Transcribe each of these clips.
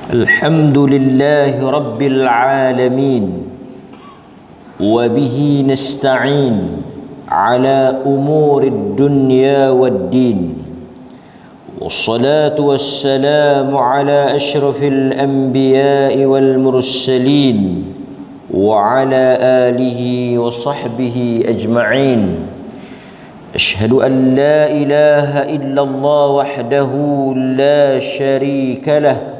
الحمد لله رب العالمين وبه نستعين على أمور الدنيا والدين والصلاة والسلام على أشرف الأنبياء والمرسلين وعلى آله وصحبه أجمعين. أشهد أن لا إله إلا الله وحده لا شريك له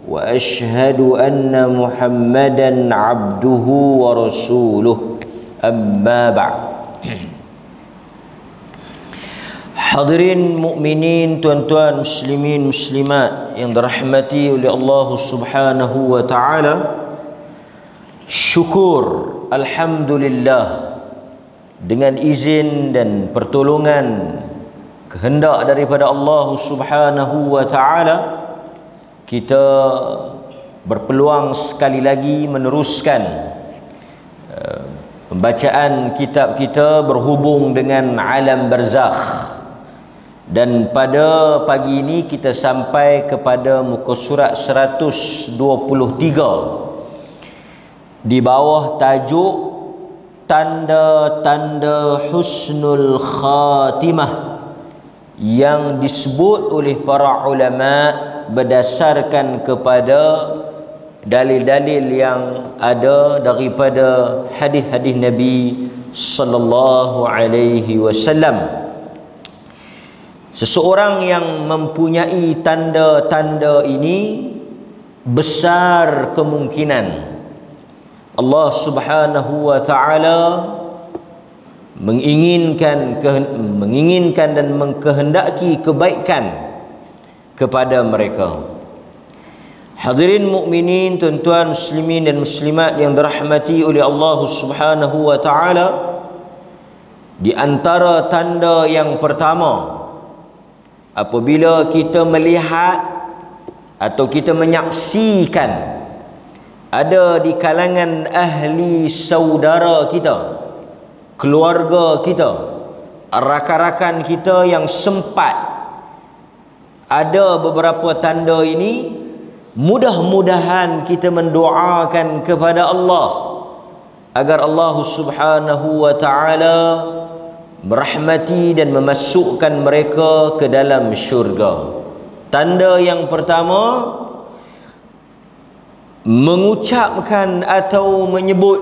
وأشهد أن محمدا عبده ورسوله أما بعد. Hadirin mukminin, tuan-tuan muslimin muslimat yang dirahmati oleh Allah Subhanahu wa taala, syukur alhamdulillah dengan izin dan pertolongan kehendak daripada Allah Subhanahu wa taala, kita berpeluang sekali lagi meneruskan pembacaan kitab kita berhubung dengan alam barzakh. Dan pada pagi ini kita sampai kepada muka surat 123 di bawah tajuk tanda-tanda husnul khatimah yang disebut oleh para ulama berdasarkan kepada dalil-dalil yang ada daripada hadis-hadis Nabi sallallahu alaihi wasallam. Seseorang yang mempunyai tanda-tanda ini, besar kemungkinan Allah Subhanahu wa taala menginginkan dan mengkehendaki kebaikan kepada mereka. Hadirin mukminin, tuan-tuan muslimin dan muslimat yang dirahmati oleh Allah Subhanahu wa taala, di antara tanda yang pertama, apabila kita melihat atau kita menyaksikan ada di kalangan ahli saudara kita, keluarga kita, rakan-rakan kita yang sempat ada beberapa tanda ini, mudah-mudahan kita mendoakan kepada Allah agar Allah Subhanahu wa taala merahmati dan memasukkan mereka ke dalam syurga. Tanda yang pertama, mengucapkan atau menyebut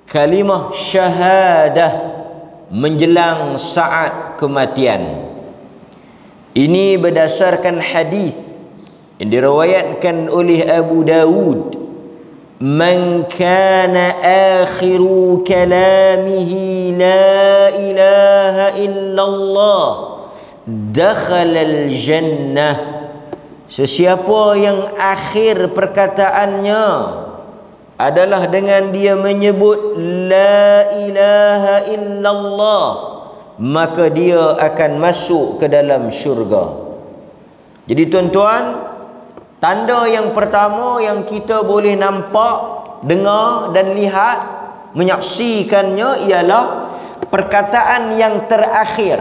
kalimah syahadah menjelang saat kematian. Ini berdasarkan hadis yang diriwayatkan oleh Abu Dawud, man kana akhiru kalamihi la ilaha illallah dakhala al-jannah. Sesiapa yang akhir perkataannya adalah dengan dia menyebut la ilaha illallah, maka dia akan masuk ke dalam syurga. Jadi tuan-tuan, tanda yang pertama yang kita boleh nampak, dengar dan lihat, menyaksikannya ialah perkataan yang terakhir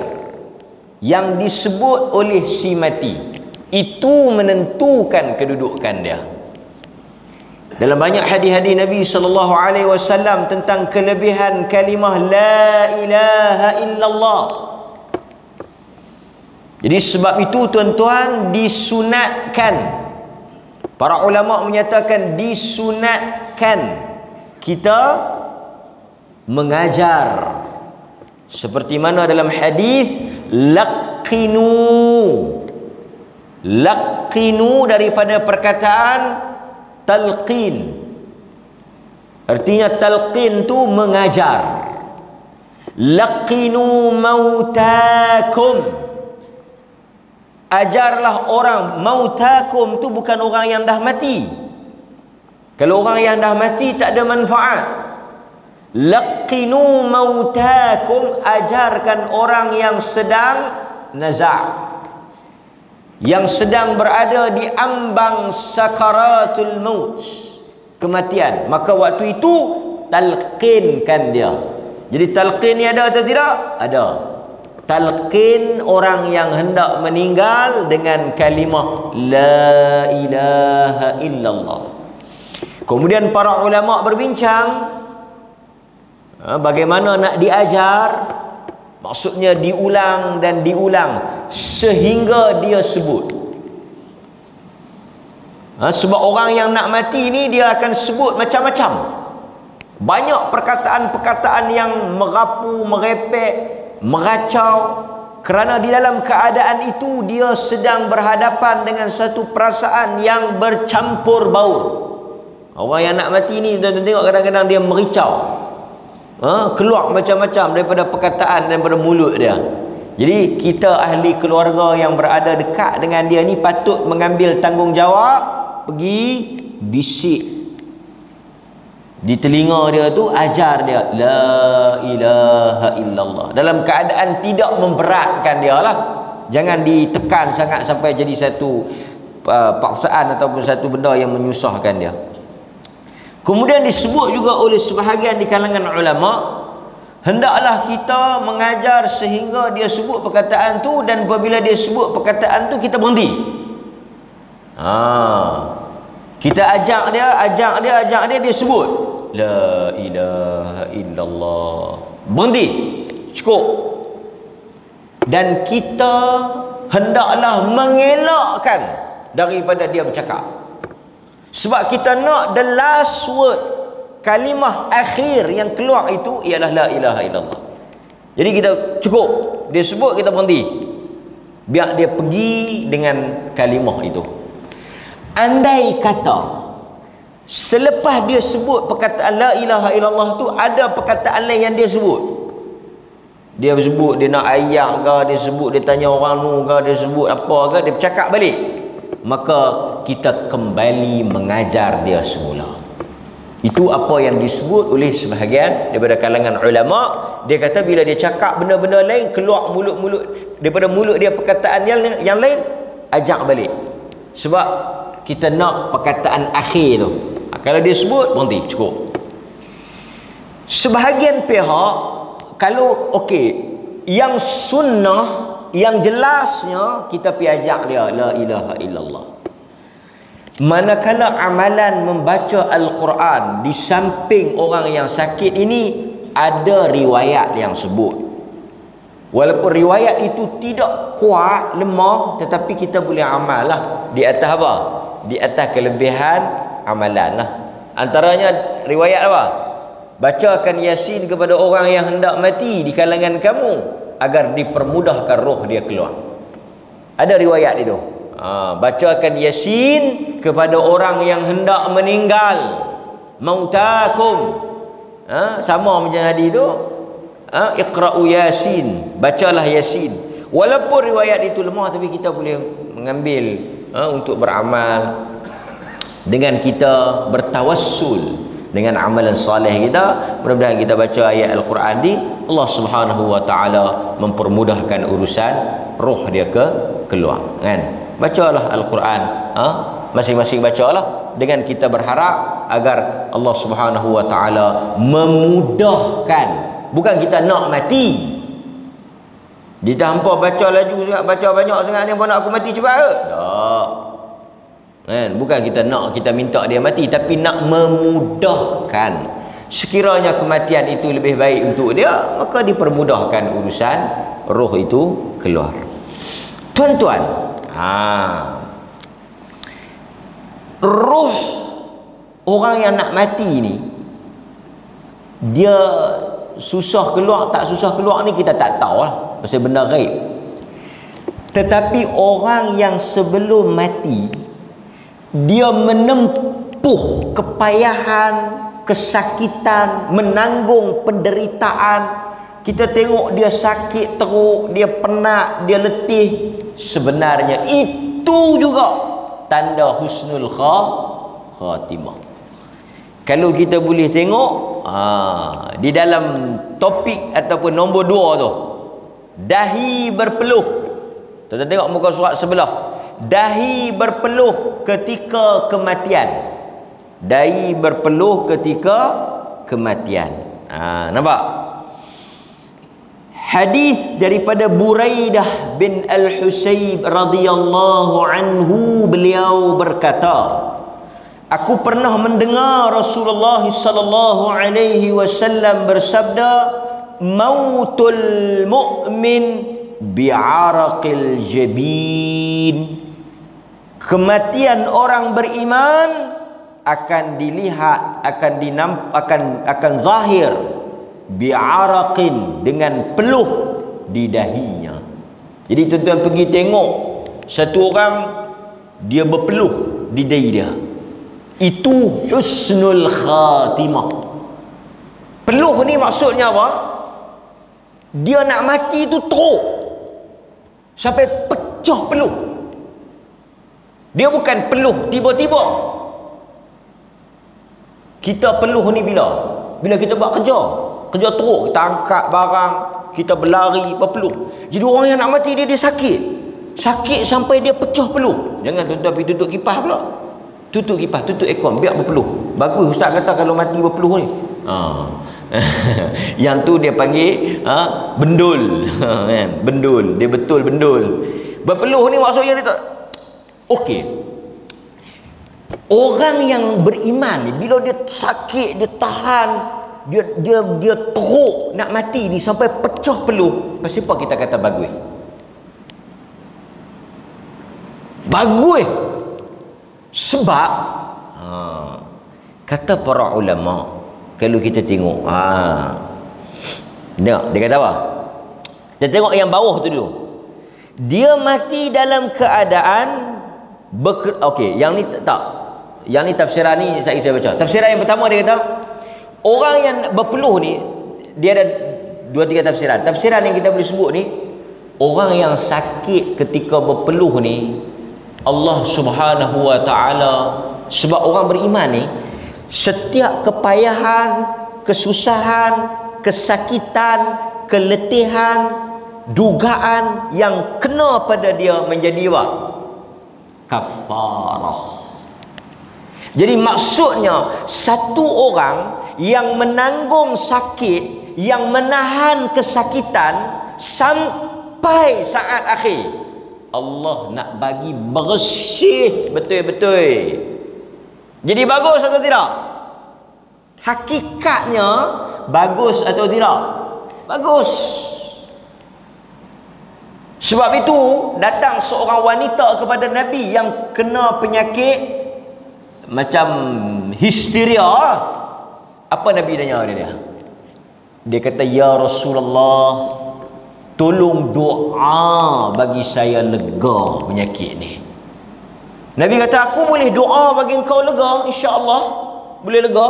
yang disebut oleh si mati. Itu menentukan kedudukan dia. Dalam banyak hadis-hadis Nabi sallallahu alaihi wasallam tentang kelebihan kalimah la ilaha illallah. Jadi sebab itu tuan-tuan, disunatkan, para ulama menyatakan disunatkan kita mengajar, seperti mana dalam hadis laqinu daripada perkataan talqin. Artinya talqin tu mengajar. Laqinu mautakum, ajarlah orang. Mautakum tu bukan orang yang dah mati. Kalau orang yang dah mati tak ada manfaat. Laqinu mautakum, ajarkan orang yang sedang nazak, yang sedang berada di ambang sakaratul maut, kematian. Maka waktu itu talqinkan dia. Jadi talqin ni ada atau tidak? Ada. talqin orang yang hendak meninggal dengan kalimah la ilaha illallah. Kemudian para ulama berbincang bagaimana nak diajar. Maksudnya diulang dan diulang sehingga dia sebut. Sebab orang yang nak mati ni dia akan sebut macam-macam. Banyak perkataan-perkataan yang merapu, merepek, meracau, kerana di dalam keadaan itu dia sedang berhadapan dengan satu perasaan yang bercampur baur. Orang yang nak mati ni tuan-tuan tengok kadang-kadang dia mericau, keluar macam-macam daripada perkataan, daripada mulut dia. Jadi kita ahli keluarga yang berada dekat dengan dia ni patut mengambil tanggungjawab, pergi bisik di telinga dia tu, ajar dia la ilaha illallah dalam keadaan tidak memberatkan dia lah. Jangan ditekan sangat sampai jadi satu paksaan ataupun satu benda yang menyusahkan dia. Kemudian disebut juga oleh sebahagian di kalangan ulama, hendaklah kita mengajar sehingga dia sebut perkataan tu, dan apabila dia sebut perkataan tu kita berhenti. Kita ajak dia, dia sebut la ilaha illallah, berhenti, cukup. Dan kita hendaklah mengelakkan daripada dia bercakap, sebab kita nak the last word, kalimah akhir yang keluar itu ialah la ilaha illallah. Jadi kita cukup, dia sebut kita berhenti, biar dia pergi dengan kalimah itu. Andai kata selepas dia sebut perkataan la ilaha illallah tu ada perkataan lain yang dia sebut, dia sebut dia nak ayak ke, dia sebut dia tanya orang nu ke, dia sebut apa ke, dia bercakap balik, maka kita kembali mengajar dia semula. Itu apa yang disebut oleh sebahagian daripada kalangan ulama. Dia kata bila dia cakap benda-benda lain, keluar mulut-mulut daripada mulut dia perkataan yang lain, ajak balik. Sebab kita nak perkataan akhir tu. Kalau dia sebut, berhenti, cukup. Sebahagian pihak, kalau okey, yang sunnah, yang jelasnya kita pergi ajak dia la ilaha illallah. Manakala amalan membaca Al-Quran di samping orang yang sakit ini ada riwayat yang sebut, walaupun riwayat itu tidak kuat, lemah, tetapi kita boleh amal lah di atas apa? Di atas kelebihan amalan lah. Antaranya riwayat apa? Bacakan Yasin kepada orang yang hendak mati di kalangan kamu agar dipermudahkan roh dia keluar. Ada riwayat itu. Bacakan Yasin kepada orang yang hendak meninggal, mautakum. Sama macam hadis itu. Iqra'u Yasin, bacalah Yasin. Walaupun riwayat itu lemah, tapi kita boleh mengambil untuk beramal dengan kita bertawassul dengan amalan soleh kita. Mudah-mudahan kita baca ayat Al-Quran ni, Allah Subhanahu wa taala mempermudahkan urusan roh dia keluar, kan? Bacalah Al-Quran, masing-masing bacalah, dengan kita berharap agar Allah Subhanahu wa taala memudahkan. Bukan kita nak mati. Dia dah hampa baca laju sangat, baca banyak sangat ni, apa nak aku mati cepat ke? Tak. Kan? Bukan kita nak, kita minta dia mati, tapi nak memudahkan. Sekiranya kematian itu lebih baik untuk dia, maka dipermudahkan urusan roh itu keluar. Tuan-tuan, roh orang yang nak mati ni, dia susah keluar tak susah keluar ni kita tak tahu lah, pasal benda gaib. Tetapi orang yang sebelum mati dia menempuh kepayahan, kesakitan, menanggung penderitaan. Kita tengok dia sakit teruk, dia penat, dia letih. Sebenarnya itu juga tanda husnul khatimah. Kalau kita boleh tengok di dalam topik ataupun nombor 2 tu, dahi berpeluh. Kita tengok muka surat sebelah. Dahi berpeluh ketika kematian. Dahi berpeluh ketika kematian. Nampak? Hadis daripada Buraidah bin Al-Husayb radhiyallahu anhu, beliau berkata, aku pernah mendengar Rasulullah sallallahu alaihi wasallam bersabda, mautul mu'min bi'araqil jabin. Kematian orang beriman akan dilihat, akan zahir bi'araqin, dengan peluh di dahinya. Jadi tuan-tuan pergi tengok satu orang dia berpeluh di dahi dia, itu husnul khatimah. Peluh ni maksudnya apa? Dia nak mati tu teruk sampai pecah peluh. Dia bukan peluh tiba-tiba. Kita peluh ni bila kita buat kerja teruk, kita angkat barang, kita berlari, berpeluh. Jadi orang yang nak mati dia sakit sampai dia pecah peluh. Jangan tuan-tuan pergi tutup kipas pula. Tutup kipas, tutup aircon, biar berpeluh. Bagus ustaz kata kalau mati berpeluh ni. Yang tu dia panggil bendul. Bendul, dia betul bendul. Berpeluh ni maksudnya dia tak okey. Orang yang beriman ni bila dia sakit, dia tahan, dia teruk nak mati ni sampai pecah peluh. Pasal apa kita kata bagus? Bagus sebab kata para ulama, kalau kita tengok dia kata apa? Kita tengok yang bawah tu dulu. Dia mati dalam keadaan okey, yang ni tak. Yang ni tafsiran ni saya baca. Tafsiran yang pertama dia kata, orang yang berpeluh ni dia ada 2-3 tafsiran. Tafsiran yang kita boleh sebut ni, orang yang sakit ketika berpeluh ni, Allah Subhanahu wa taala, sebab orang beriman ni setiap kepayahan, kesusahan, kesakitan, keletihan, dugaan yang kena pada dia menjadi apa? Kafarah. Jadi maksudnya satu orang yang menanggung sakit, yang menahan kesakitan sampai saat akhir, Allah nak bagi bersih betul-betul. Jadi bagus atau tidak? Hakikatnya bagus atau tidak? Bagus. Sebab itu datang seorang wanita kepada Nabi yang kena penyakit macam histeria. Apa Nabi tanya dia? Dia kata, ya Rasulullah, tolong doa bagi saya lega penyakit ni. Nabi kata, aku boleh doa bagi engkau lega, insya-Allah boleh lega.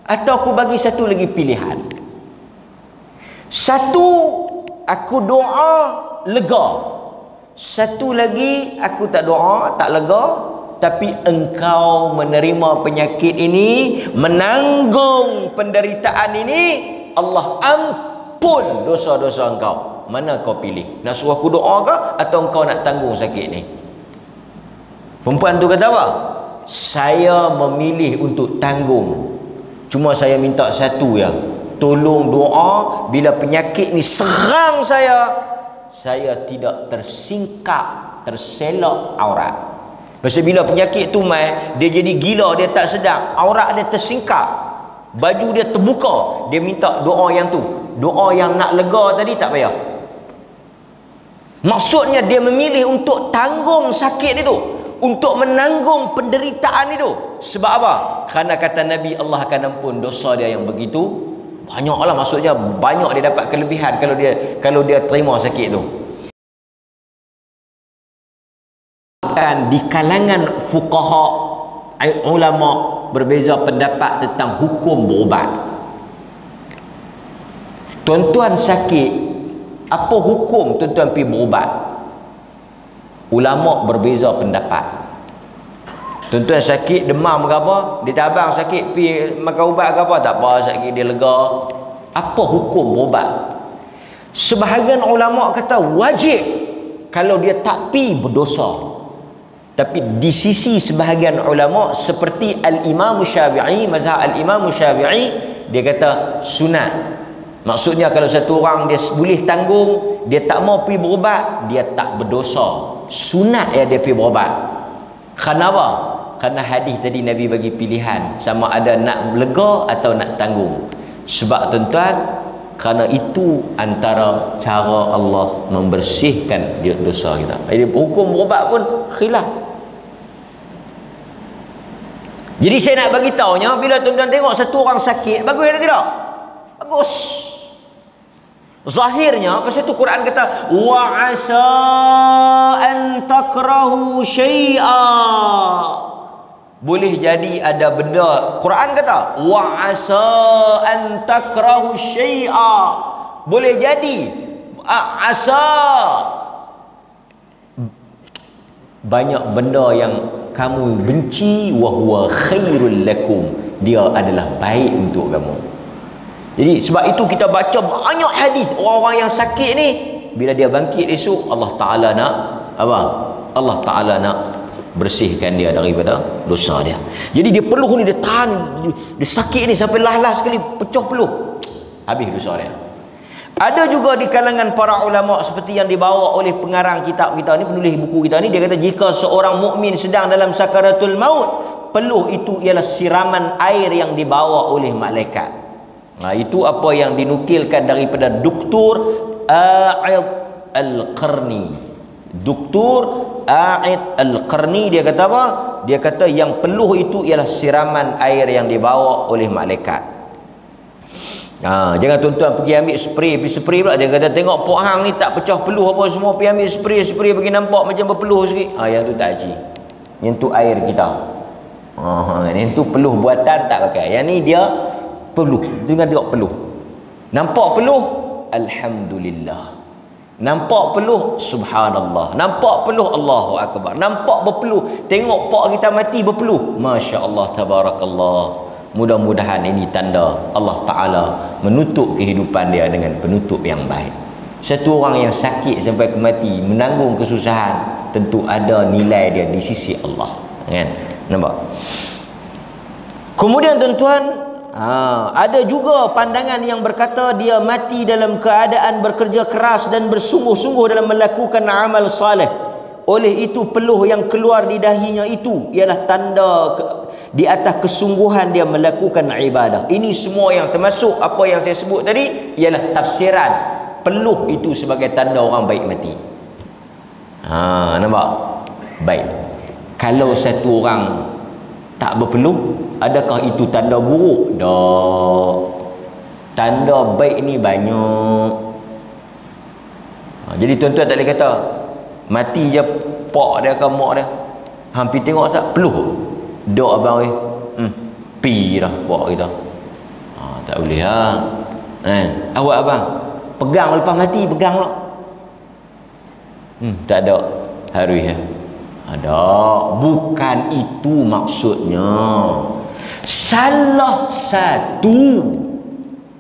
Atau aku bagi satu lagi pilihan. Satu, aku doa lega. Satu lagi, aku tak doa, tak lega, tapi engkau menerima penyakit ini, menanggung penderitaan ini, Allah ampun dosa-dosa engkau. Mana kau pilih? Nak suruh aku doa ke atau engkau nak tanggung sakit ni? Perempuan tu kata apa? Saya memilih untuk tanggung. Cuma saya minta satu ya, tolong doa bila penyakit ni serang saya tidak tersingkap, terselak aurat. Pasal bila penyakit tu dia jadi gila, dia tak sedar, aurat dia tersingkap, baju dia terbuka, dia minta doa yang tu. Doa yang nak lega tadi tak payah. Maksudnya dia memilih untuk tanggung sakit itu, untuk menanggung penderitaan itu. Sebab apa? Kerana kata Nabi, Allah akan ampun dosa dia yang begitu banyaklah. Maksudnya banyak dia dapat kelebihan kalau dia terima sakit tu. Dan di kalangan fuqaha, ulama berbeza pendapat tentang hukum berubat. Tuan-tuan sakit, apa hukum tuan-tuan pergi berubat? Ulama berbeza pendapat. Tuan-tuan sakit demam ke apa, dia tabang sakit pergi makan ubat ke apa, tak apa, sakit dia lega. Apa hukum berubat? Sebahagian ulama kata wajib, kalau dia tak pergi berdosa. Tapi di sisi sebahagian ulama seperti Al-Imam Syafi'i, mazhab Al-Imam Syafi'i, dia kata sunat. Maksudnya kalau satu orang dia boleh tanggung, dia tak mau pergi berubat, dia tak berdosa. Sunat ya dia pergi berubat. Kenapa? Kerana hadis tadi Nabi bagi pilihan, sama ada nak lega atau nak tanggung. Sebab tuan-tuan, kerana itu antara cara Allah membersihkan dosa kita. Jadi hukum berubat pun khilaf. Jadi saya nak bagi tahunya, bila tuan-tuan tengok satu orang sakit, bagus atau tidak? Bagus. Zahirnya pasal itu Quran kata wa asa an takrahu syai'a. Boleh jadi ada benda, Quran kata wa asa an takrahu syai'a. Boleh jadi asa banyak benda yang kamu benci, wa huwa khairul lakum, dia adalah baik untuk kamu. Jadi sebab itu kita baca banyak hadis orang-orang yang sakit ni, bila dia bangkit esok, Allah Ta'ala nak apa? Allah Ta'ala nak bersihkan dia daripada dosa dia. Jadi dia peluh ni, dia tahan, dia sakit ni sampai lah-lah sekali pecah peluh, habis dosa dia. Ada juga di kalangan para ulama seperti yang dibawa oleh pengarang kitab kita ni, penulis buku kita ni, dia kata jika seorang mukmin sedang dalam sakaratul maut, peluh itu ialah siraman air yang dibawa oleh malaikat. Nah, itu apa yang dinukilkan daripada Dr. A'id Al-Qarni. Dr. A'id Al-Qarni dia kata apa? Dia kata yang peluh itu ialah siraman air yang dibawa oleh malaikat. Jangan tuan-tuan pergi ambil pergi spray pula. Dia kata tengok Pok Hang ni tak pecah peluh apa semua, pergi ambil spray bagi nampak macam berpeluh sikit. Yang tu tak haji. Yang tu air kita. Yang tu peluh buatan tak pakai. Yang ni dia peluh. Jangan tengok peluh. Nampak peluh, alhamdulillah. Nampak peluh, subhanallah. Nampak peluh, Allahu akbar. Nampak berpeluh, tengok pak kita mati berpeluh, masya-Allah, tabarakallah. Mudah-mudahan ini tanda Allah Ta'ala menutup kehidupan dia dengan penutup yang baik. Satu orang yang sakit sampai ke mati, menanggung kesusahan, tentu ada nilai dia di sisi Allah, kan? Nampak? Kemudian tuan-tuan, ada juga pandangan yang berkata dia mati dalam keadaan bekerja keras dan bersungguh-sungguh dalam melakukan amal saleh. Oleh itu peluh yang keluar di dahinya itu ialah tanda di atas kesungguhan dia melakukan ibadah. Ini semua yang termasuk apa yang saya sebut tadi ialah tafsiran peluh itu sebagai tanda orang baik mati. Nampak? Baik. Kalau satu orang tak berpeluh, adakah itu tanda buruk? Tak. Tanda baik ni banyak. Jadi tuan-tuan tak boleh kata mati je pak dia ke mak dia, hampir tengok tak peluh, dok abang pi dah pak kita. Tak boleh awak abang pegang lepas mati, pegang pula. Tak ada harus ada. Bukan itu maksudnya. Salah satu,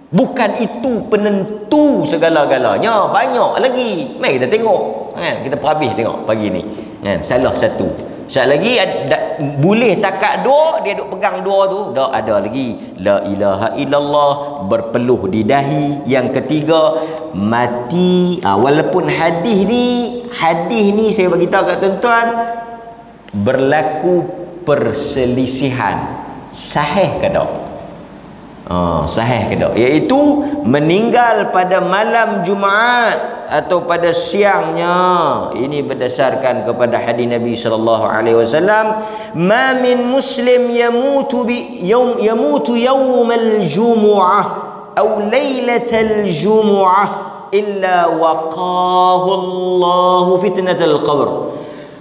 bukan itu penentu segala-galanya. Banyak lagi. Mari kita tengok, kan? Kita perhabis tengok pagi ni, kan? Salah satu. Sekali lagi boleh takat dua, dia duk pegang dua tu. Dah ada lagi la ilaha illallah, berpeluh di dahi. Yang ketiga mati. Walaupun hadis ni saya bagi tahu kat tuan-tuan, berlaku perselisihan sahih ke tak? Sahih ke tak? Iaitu meninggal pada malam Jumaat atau pada siangnya. Ini berdasarkan kepada hadis Nabi sallallahu alaihi wasallam, "Ma min muslim yamutu yawmal jumu'ah aw lailatal jumu'ah illa waqahu Allahu fitnatal qabr."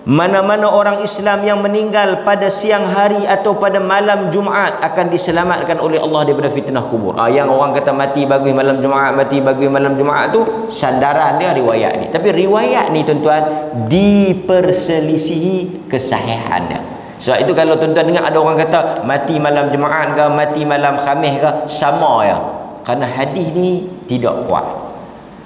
Mana-mana orang Islam yang meninggal pada siang hari atau pada malam Jumaat akan diselamatkan oleh Allah daripada fitnah kubur. Yang orang kata mati bagus malam Jumaat, mati bagus malam Jumaat tu sandaran dia riwayat ni. Tapi riwayat ni tuan-tuan diperselisihi kesahihan dia. Sebab itu kalau tuan-tuan dengar ada orang kata mati malam Jumaat ke mati malam Khamis ke, sama ya. Kerana hadis ni tidak kuat.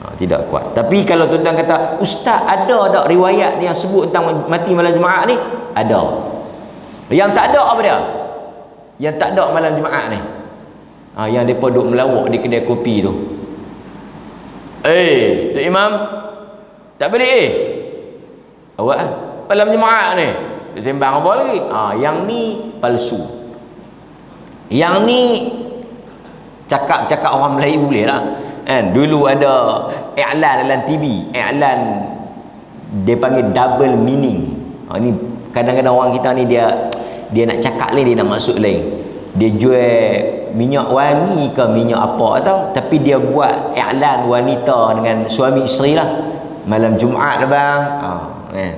Tidak kuat. Tapi kalau tuan-tuan kata, ustaz ada tak riwayat yang sebut tentang mati malam Jumaat ni? Ada. Yang tak ada apa dia? Yang tak ada malam Jumaat ni, yang mereka duduk melawak di kedai kopi tu. Tok Imam tak balik awak malam Jumaat ni dia sembang apa lagi? Yang ni palsu, yang ni cakap-cakap orang Melayu boleh lah kan. Dulu ada iklan dalam TV, iklan dia panggil double meaning. Ni kadang-kadang orang kita ni dia nak cakap lain, dia nak maksud lain. Dia jual minyak wangi ke minyak apa tau, tapi dia buat iklan wanita dengan suami isteri lah. Malam Jumaat lah bang, kan.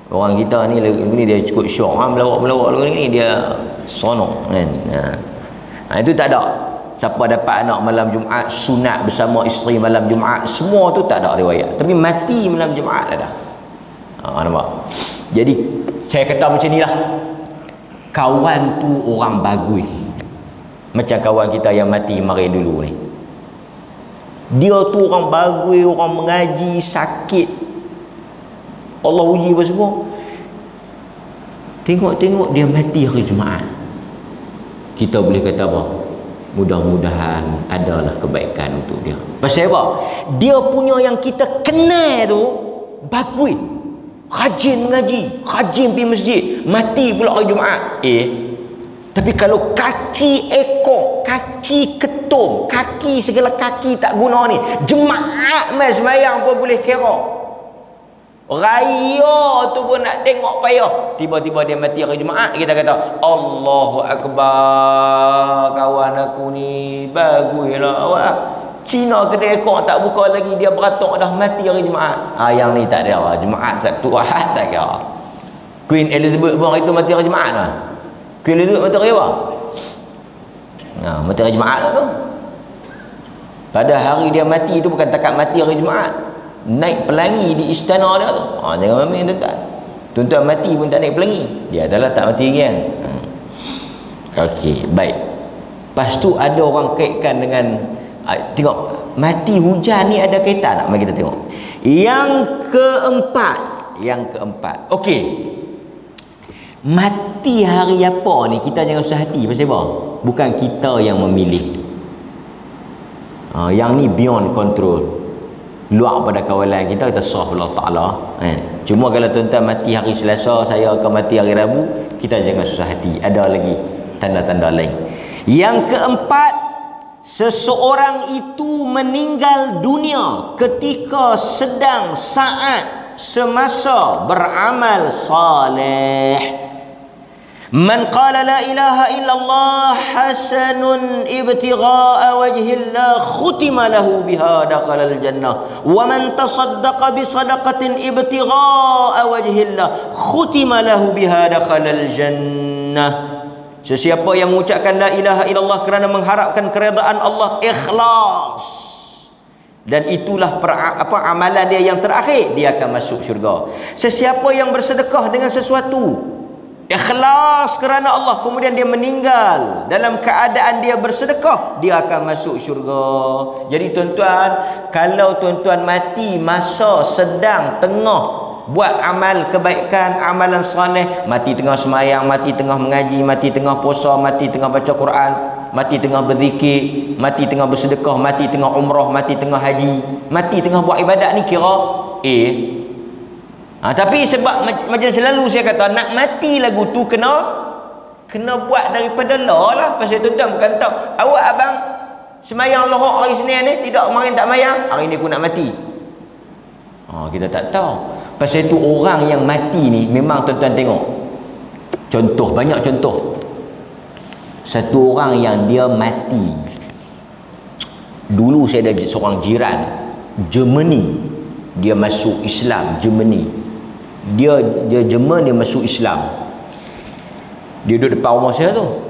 Orang kita ni dia cukup syok, melawak ni dia sonok kan. Itu tak ada. Siapa dapat anak malam Jumaat, sunat bersama isteri malam Jumaat, semua tu tak ada riwayat. Tapi mati malam Jumaat ada. Nampak? Jadi saya kata macam ni lah, kawan tu orang bagus. Macam kawan kita yang mati mari dulu ni, dia tu orang bagus, orang mengaji, sakit, Allah uji apa semua. Tengok-tengok dia mati hari Jumaat, kita boleh kata apa? Mudah-mudahan adalah kebaikan untuk dia. Pasal apa? Dia punya yang kita kenal tu bagus, rajin mengaji, rajin pergi masjid, mati pula hari Jumaat. Tapi kalau kaki ekor, kaki ketum, kaki segala kaki tak guna ni, Jumaat mai sembahyang pun boleh kira. Raya tu pun nak tengok payah. Tiba-tiba dia mati hari Jumaat, kita kata Allahu Akbar, kawan aku ni baguslah awak. Cina kedai ekor tak buka lagi, dia beratok dah mati hari Jumaat. Yang ni tak ada lah. Jumaat Sabtu Ahad tak kira. Queen Elizabeth pun hari tu mati hari Jumaat lah. Queen Elizabeth mati hari apa? Mati hari Jumaat lah tu. Pada hari dia mati tu bukan takat mati hari Jumaat, naik pelangi di istana dia tu. Jangan main tuan-tuan. Tuan-tuan mati pun tak naik pelangi, dia adalah tak mati lagi kan. Okey, baik. Lepas tu ada orang kaitkan dengan tengok mati hujan ni ada kaitan tak? Mari kita tengok. Yang keempat. Okey. Mati hari apa ni kita jangan usah hati. Pasal apa? Bukan kita yang memilih. Yang ni beyond control, luar pada kawalan kita serah Allah Ta'ala kan. Cuma kalau tuan-tuan mati hari Selasa, saya akan mati hari Rabu, kita jangan susah hati. Ada lagi tanda-tanda lain. Yang keempat, seseorang itu meninggal dunia ketika sedang saat semasa beramal saleh. Man qala la ilaha illallah hasanun ibtigha'a wajhillah khutima lahu biha dakhalal jannah wa man tasaddaqa bi sadaqatin ibtigha'a wajhillah khutima lahu biha dakhalal jannah. Sesiapa yang mengucapkan la ilaha illallah kerana mengharapkan keredaan Allah ikhlas, dan itulah amalan dia yang terakhir, dia akan masuk syurga. Sesiapa yang bersedekah dengan sesuatu ikhlas kerana Allah, kemudian dia meninggal dalam keadaan dia bersedekah, dia akan masuk syurga. Jadi tuan-tuan, kalau tuan-tuan mati masa sedang tengah buat amal kebaikan, amalan soleh, mati tengah semayang, mati tengah mengaji, mati tengah puasa, mati tengah baca Quran, mati tengah berzikir, mati tengah bersedekah, mati tengah umrah, mati tengah haji, mati tengah buat ibadat ni kira tapi sebab macam selalu saya kata, nak mati lagu tu kena buat daripada lah. Pasal tuan-tuan bukan tahu, awak abang semayang lohok hari Senin ni, tidak kemarin tak mayang, hari ni aku nak mati. Kita tak tahu. Pasal itu orang yang mati ni memang tuan-tuan tengok contoh, banyak contoh. Satu orang yang dia mati, dulu saya ada seorang jiran Germany, dia masuk Islam. Germany, dia Jerman, dia masuk Islam. Dia duduk depan rumah saya tu.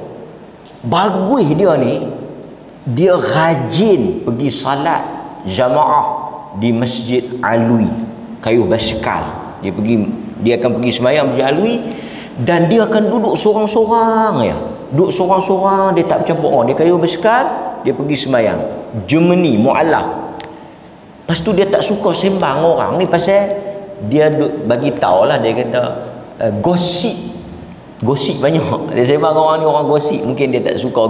Bagus dia ni, dia rajin pergi salat jamaah di Masjid Alwi, Kayu Basikal. Dia akan pergi sembahyang Masjid Alwi, dan dia akan duduk sorang-sorang ya. Duduk sorang-sorang, dia tak bercampur orang. Dia Kayu Basikal, dia pergi sembahyang. Germany, mu'alaf. Lepas tu dia tak suka sembang orang ni, pasal dia bagi tahulah, dia kata gosip banyak. Dia sembang orang ni, orang gosip. Mungkin dia tak suka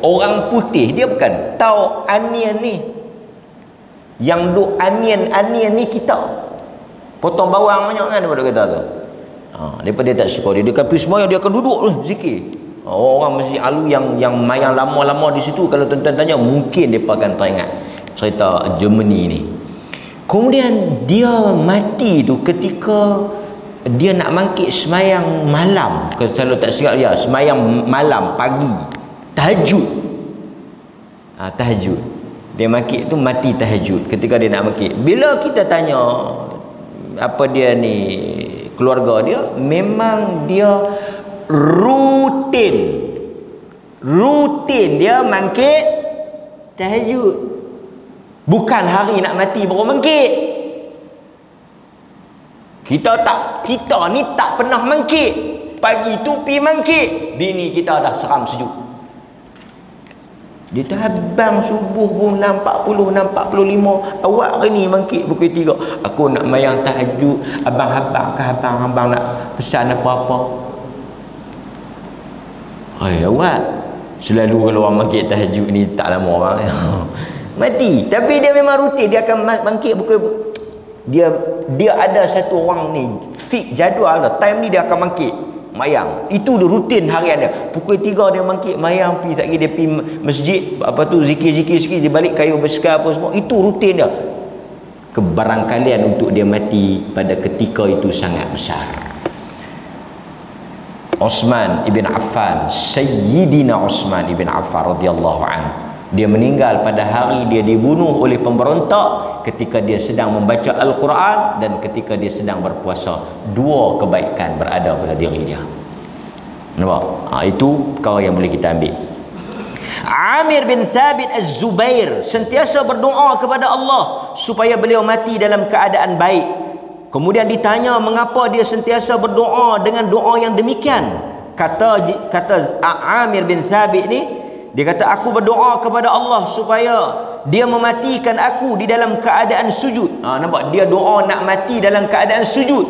orang putih, dia bukan tahu anian ni. Yang duk anian ni kita. Potong bawang banyak kan daripada kata tu. Daripada dia tak suka dia akan pergi sembahyang, dia akan duduk zikir. Orang mesti alu yang mayang lama-lama di situ, kalau tuan-tuan tanya mungkin depa akan teringat cerita Germany ni. Kemudian dia mati tu ketika dia nak mangkit semayang malam. Kalau tak silap dia semayang malam pagi, tahajud. Tahajud. Dia mangkit tu mati tahajud ketika dia nak mangkit. Bila kita tanya apa dia ni keluarga dia, memang dia rutin dia mangkit tahajud. Bukan hari nak mati baru mangkit. Kita ni tak pernah mangkit. Pagi tu pi mangkit, bini kita dah seram sejuk. Dia dah abang subuh pun 6.40, 6.45. Awak hari ni mangkit pukul 3. Aku nak mayang tahajud. Abang-abang nak pesan apa-apa. Awak selalu kalau orang mangkit tahajud ni tak lama orang mati. Tapi dia memang rutin, dia akan bangkit pukul, dia ada satu orang ni fix jadual dah, time ni dia akan bangkit mayang. Itu dia rutin harian dia. Pukul 3 dia bangkit mayang, pergi sekali dia pergi masjid, apa tu zikir-zikir sikit, dia balik kayu bersekar apa semua. Itu rutin dia. Kebarangkalian untuk dia mati pada ketika itu sangat besar. Uthman ibn Affan, Sayyidina Uthman ibn Affan radhiyallahu anhu, dia meninggal pada hari dia dibunuh oleh pemberontak ketika dia sedang membaca Al-Quran dan ketika dia sedang berpuasa. Dua kebaikan berada pada diri dia. Nampak? Itu perkara yang boleh kita ambil. Amir bin Thabit Az-Zubair sentiasa berdoa kepada Allah supaya beliau mati dalam keadaan baik. Kemudian ditanya mengapa dia sentiasa berdoa dengan doa yang demikian. Kata Amir bin Thabit ni, dia kata, aku berdoa kepada Allah supaya dia mematikan aku di dalam keadaan sujud. Nampak? Dia doa nak mati dalam keadaan sujud.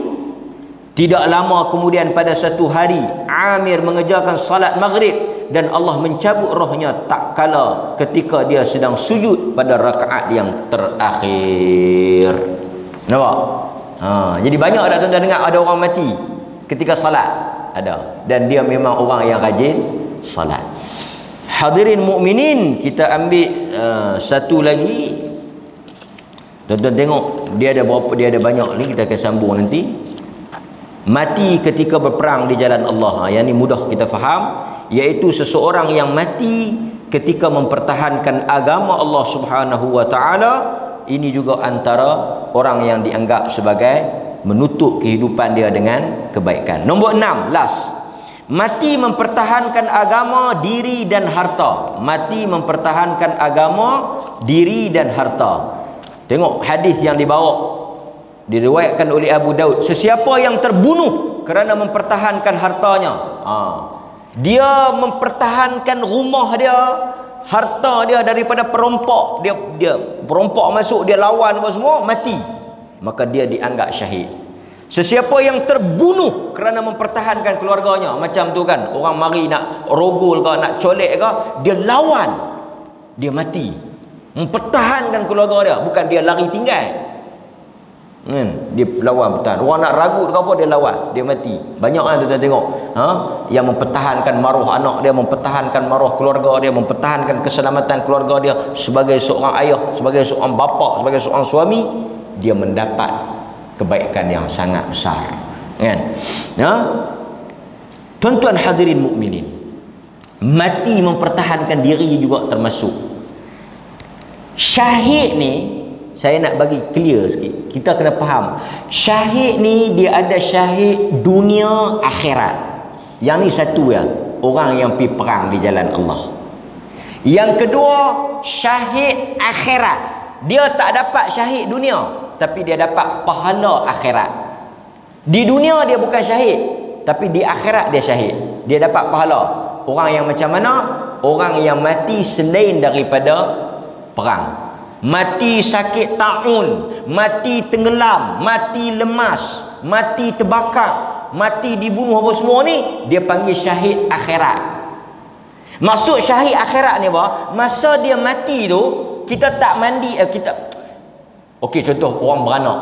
Tidak lama kemudian pada satu hari, Amir mengerjakan salat maghrib dan Allah mencabut rohnya tak kala ketika dia sedang sujud pada rakaat yang terakhir. Nampak? Jadi banyak tak tuan-tuan dengar ada orang mati ketika salat? Ada. Dan dia memang orang yang rajin salat. Hadirin mukminin, kita ambil satu lagi. Tuan-tuan tengok, dia ada banyak ni, kita akan sambung nanti. Mati ketika berperang di jalan Allah. Yang ni mudah kita faham, iaitu seseorang yang mati ketika mempertahankan agama Allah Subhanahu wa taala. Ini juga antara orang yang dianggap sebagai menutup kehidupan dia dengan kebaikan. Nombor 6, last. Mati mempertahankan agama, diri dan harta. Mati mempertahankan agama, diri dan harta. Tengok hadis yang dibawa, diriwayatkan oleh Abu Daud. Sesiapa yang terbunuh kerana mempertahankan hartanya, dia mempertahankan rumah dia, harta dia daripada perampok. Dia perampok masuk, dia lawan apa semua, mati, maka dia dianggap syahid. Sesiapa yang terbunuh kerana mempertahankan keluarganya, macam tu kan, orang mari nak rogol ke, nak colek ke, dia lawan, dia mati. Mempertahankan keluarga dia, bukan dia lari tinggal. Dia lawan bertahan. Orang nak ragut ke apa, dia lawan, dia mati. Banyak kan tuan-tuan tengok, yang mempertahankan maruah anak dia, mempertahankan maruah keluarga dia, mempertahankan keselamatan keluarga dia sebagai seorang ayah, sebagai seorang bapa, sebagai seorang suami, dia mendapat kebaikan yang sangat besar, kan? Tuan-tuan hadirin mukminin, mati mempertahankan diri juga termasuk. Syahid ni, saya nak bagi clear sikit. Kita kena faham, syahid ni dia ada syahid dunia akhirat. Yang ni satu ya, orang yang pergi perang di jalan Allah. Yang kedua, syahid akhirat. Dia tak dapat syahid dunia, tapi dia dapat pahala akhirat. Di dunia dia bukan syahid, tapi di akhirat dia syahid. Dia dapat pahala. Orang yang macam mana? Orang yang mati selain daripada perang. Mati sakit taun, mati tenggelam, mati lemas, mati terbakar, mati dibunuh apa semua ni, dia panggil syahid akhirat. Maksud syahid akhirat ni apa? Masa dia mati tu, kita tak mandi, Okey, contoh orang beranak.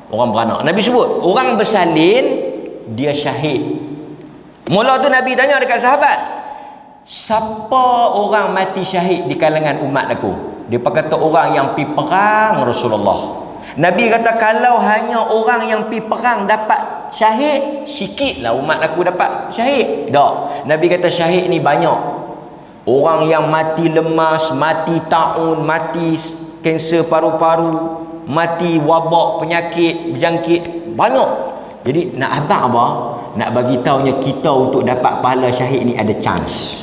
Orang beranak. Nabi sebut, orang bersalin dia syahid. Mula tu Nabi tanya dekat sahabat, siapa orang mati syahid di kalangan umat aku? Dia kata orang yang pi perang Rasulullah. Nabi kata kalau hanya orang yang pi perang dapat syahid, sikitlah umat aku dapat syahid. Tak. Nabi kata syahid ni banyak. Orang yang mati lemas, mati taun, mati kanser paru-paru, mati wabak penyakit berjangkit, banyak. Jadi nak abang apa? Nak bagi tahunya kita untuk dapat pahala syahid ni ada chance.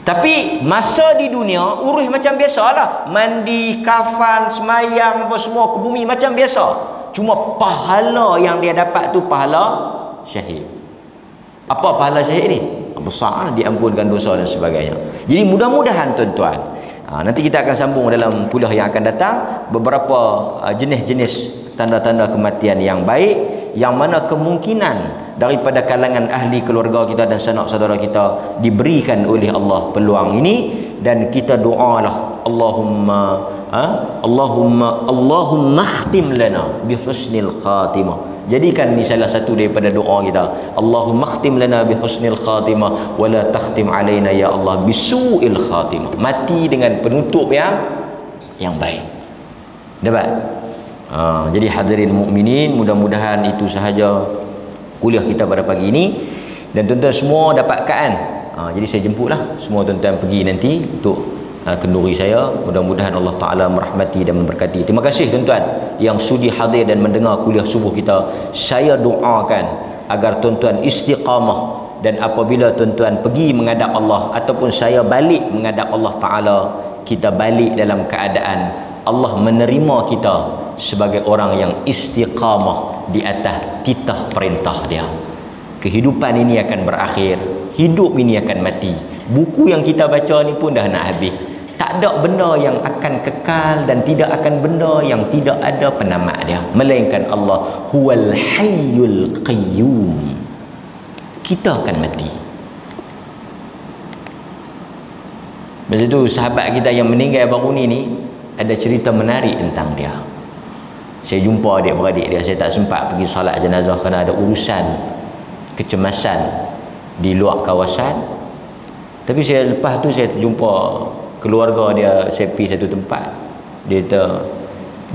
Tapi masa di dunia urus macam biasalah, mandi, kafan, semayang apa semua ke bumi macam biasa. Cuma pahala yang dia dapat tu pahala syahid. Apa pahala syahid ni? Besar, diampunkan dosa dan sebagainya. Jadi mudah-mudahan tuan-tuan, nanti kita akan sambung dalam kuliah yang akan datang beberapa jenis-jenis tanda-tanda kematian yang baik, yang mana kemungkinan daripada kalangan ahli keluarga kita dan sanak saudara kita diberikan oleh Allah peluang ini, dan kita doalah Allahumma khtim lana bi husnil khatimah. Jadikan ni salah satu daripada doa kita. Allahumma khtim lana bi husnil khatimah wa la takhtim alaina ya Allah bisu'il khatimah. Mati dengan penutup yang baik. Dapat? Jadi hadirin mukminin, mudah-mudahan itu sahaja kuliah kita pada pagi ini, dan tuan-tuan semua dapatkan. Jadi saya jemputlah semua tuan-tuan pergi nanti untuk kenduri saya. Mudah-mudahan Allah Ta'ala merahmati dan memberkati. Terima kasih tuan-tuan yang sudi hadir dan mendengar kuliah subuh kita. Saya doakan agar tuan-tuan istiqamah, dan apabila tuan-tuan pergi menghadap Allah ataupun saya balik menghadap Allah Ta'ala, kita balik dalam keadaan Allah menerima kita sebagai orang yang istiqamah di atas titah perintah dia. Kehidupan ini akan berakhir, hidup ini akan mati. Buku yang kita baca ni pun dah nak habis. Tak ada benda yang akan kekal, dan tidak akan benda yang tidak ada penamat dia, melainkan Allah huwal hayyul qayyum. Kita akan mati. Masa tu sahabat kita yang meninggal baru ni ada cerita menarik tentang dia. Saya jumpa adik-beradik dia, saya tak sempat pergi salat jenazah kerana ada urusan kecemasan di luar kawasan. Tapi saya lepas tu saya jumpa keluarga dia, saya pergi satu tempat. Dia kata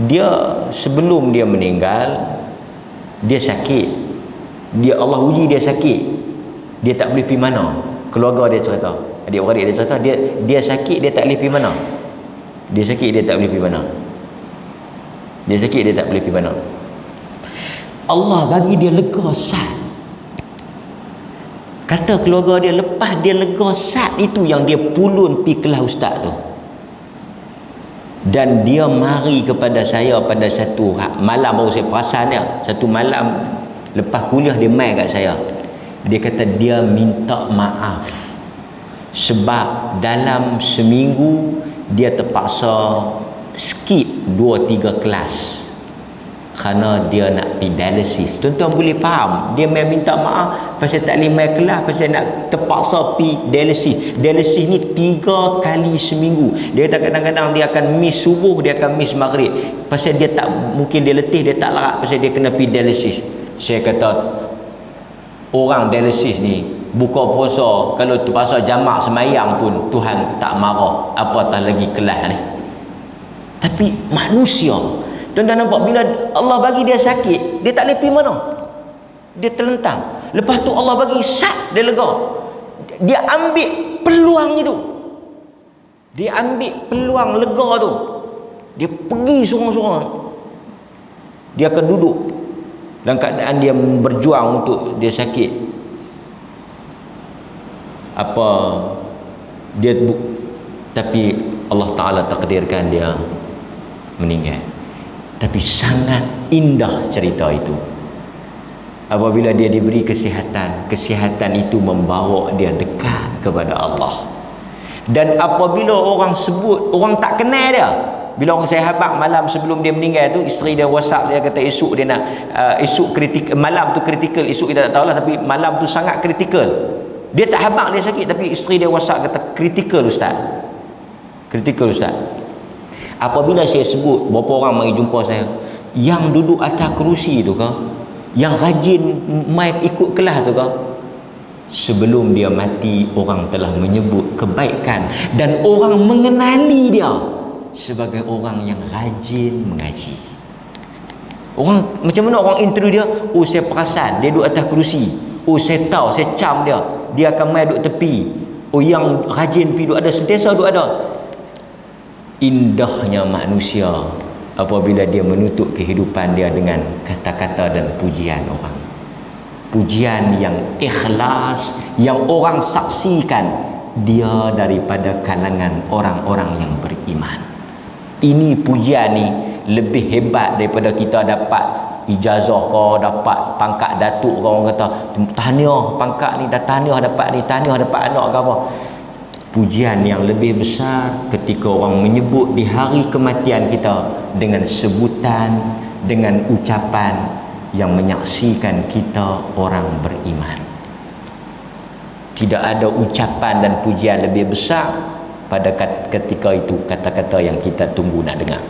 dia sebelum dia meninggal dia sakit. Dia Allah uji dia sakit. Dia tak boleh pergi mana. Keluarga dia cerita, adik-beradik dia cerita, dia sakit, dia tak boleh pergi mana. Dia sakit, dia tak boleh pergi mana. Dia sakit, dia tak boleh pergi mana. Allah bagi dia lega sat. Kata keluarga dia, lepas dia lega sat itu yang dia pulun pergi kelas ustaz tu. Dan dia mari kepada saya pada satu malam, baru saya perasan dia. Satu malam lepas kuliah dia mai kat saya. Dia kata dia minta maaf sebab dalam seminggu dia terpaksa skip 2-3 kelas kerana dia nak pergi dialisis. Tuan-tuan boleh faham, dia main minta maaf pasal tak boleh main kelas, pasal nak terpaksa pergi dialisis. Dialisis ni 3 kali seminggu. Dia kata kadang-kadang dia akan miss subuh, dia akan miss maghrib, pasal dia tak, mungkin dia letih, dia tak larat, pasal dia kena pergi dialisis. Saya kata orang dialisis ni buka puasa, kalau terpaksa jamak semayang pun Tuhan tak marah, apatah lagi kelas ni. Tapi manusia, tuan-tuan nampak, bila Allah bagi dia sakit, dia tak boleh pergi mana, dia terlentang. Lepas tu Allah bagi sat, dia lega. Dia ambil peluang itu, dia ambil peluang lega tu, dia pergi sorang-sorang. Dia akan duduk dalam keadaan dia berjuang untuk dia sakit. Tapi Allah Ta'ala takdirkan dia meninggal. Tapi sangat indah cerita itu. Apabila dia diberi kesihatan, kesihatan itu membawa dia dekat kepada Allah. Dan apabila orang sebut, orang tak kenal dia, bila orang sahabat malam sebelum dia meninggal tu, isteri dia WhatsApp dia, kata esok dia nak esok kritikal, malam tu kritikal, esok kita tak tahulah, tapi malam tu sangat kritikal. Dia tak habaq dia sakit, tapi isteri dia WhatsApp kata kritikal ustaz. Kritikal ustaz. Apabila saya sebut, berapa orang mari jumpa saya, yang duduk atas kerusi tu ke, yang rajin mai ikut kelas tu ke, sebelum dia mati orang telah menyebut kebaikan dan orang mengenali dia sebagai orang yang rajin mengaji. Orang macam mana orang interview dia? Oh, saya perasan dia duduk atas kerusi. Oh, saya tahu, saya cam dia. Dia akan mai duduk tepi. Oh, yang rajin pergi duduk ada, sentiasa duduk ada. Indahnya manusia apabila dia menutup kehidupan dia dengan kata-kata dan pujian orang. Pujian yang ikhlas, yang orang saksikan dia daripada kalangan orang-orang yang beriman. Ini pujian ni lebih hebat daripada kita dapat ijazah ke, dapat pangkat datuk ke, orang kata tahniah pangkat ni, dah tahniah dapat ni, tahniah dapat anak ke apa. Pujian yang lebih besar ketika orang menyebut di hari kematian kita dengan sebutan, dengan ucapan yang menyaksikan kita orang beriman. Tidak ada ucapan dan pujian lebih besar pada ketika itu, kata-kata yang kita tunggu nak dengar.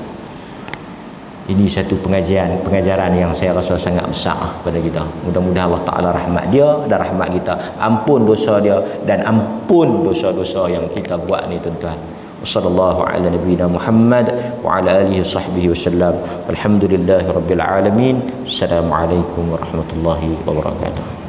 Ini satu pengajaran yang saya rasa sangat besar pada kita. Mudah-mudahan Allah Ta'ala rahmat dia dan rahmat kita, ampun dosa dia dan ampun dosa-dosa yang kita buat ni tuan-tuan. Wassallallahu ala nabiyyina Muhammad wa ala alihi sahbihi wasallam. Alhamdulillahirabbil alamin. Assalamualaikum warahmatullahi wabarakatuh.